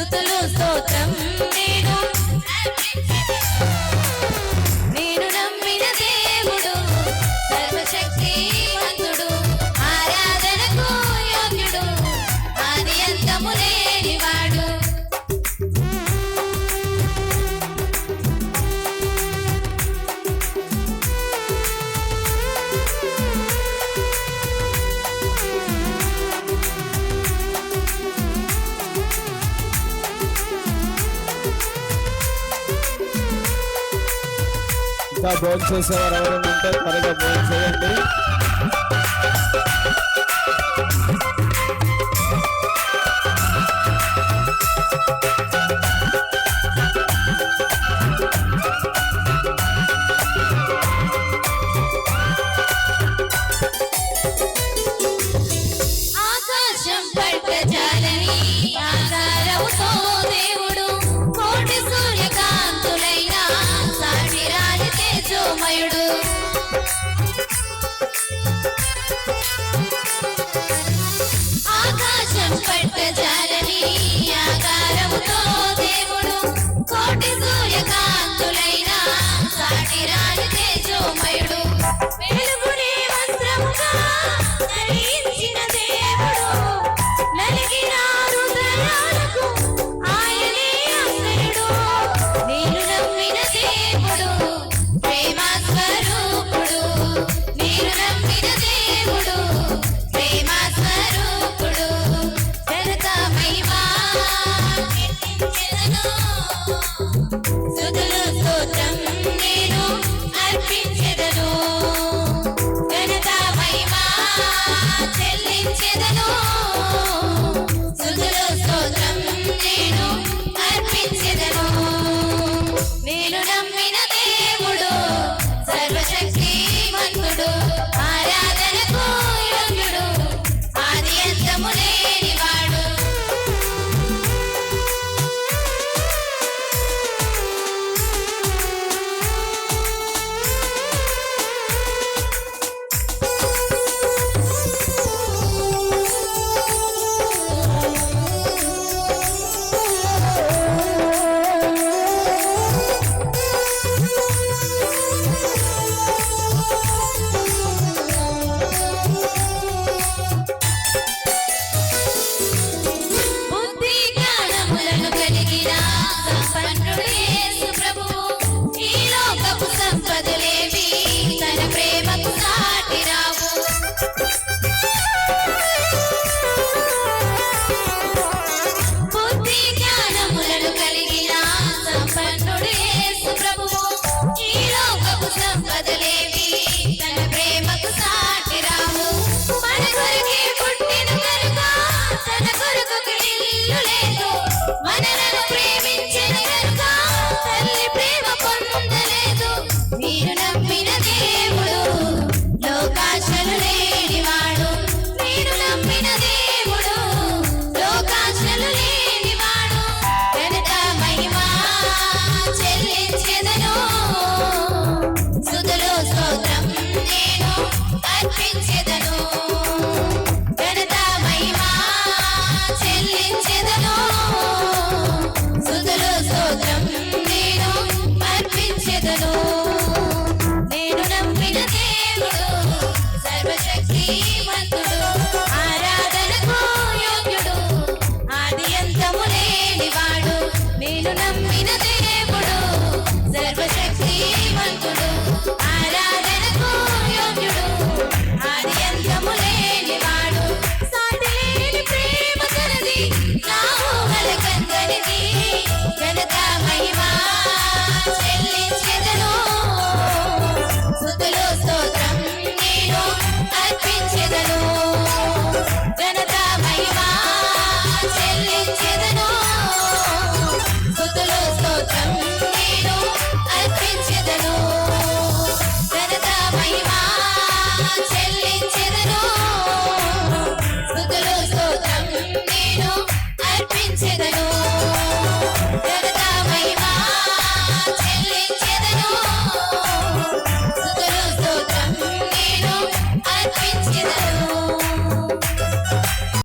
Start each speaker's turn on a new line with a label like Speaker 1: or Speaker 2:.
Speaker 1: స్తుతులు స్తోత్రం నేను నమ్మిన దేవుడు సర్వశక్తిమంతుడు ఆరాధనకు యోగ్యుడు ఆది అంతము లేనివాడు
Speaker 2: ఇంకా భోజనం చేసేవారు ఎవరైనా ఉంటే త్వరగా భోజనం చేయండి.
Speaker 1: ఆకాశం పట్టజాలని ఆకారముతో దేవుడు కోటి సూర్యకాంతులైన సాటిరాని తేజోమయుడు ఆకాశం పట్టజాలని ఆకారముతో దేవుడు కోటి సూర్యకాంతులైన సాటిరాని తేజోమయుడు వెలుగునే వస్త్రముగా ధరించిన దేవుడు నలిగిన హృదయాలకు ఆయనే ఆశ్రయుడు నేను నమ్మిన దేవుడు ప్రేమ స్వరూపుడు నేను నమ్మిన దేవుడు ప్రేమ స్వరూపుడు ఘనత మహిమా కీర్తించెదను స్తుతులు స్తోత్రం నేను అర్పించెదను ఘనత మహిమా చెల్లించెదను స్తుతులు స్తోత్రం నేను అర్పించెదను నేను నమ్మిన దేవుడు సర్వశక్తిమంతుడు ఆరాధనకు యోగ్యుడు ఆది అంతము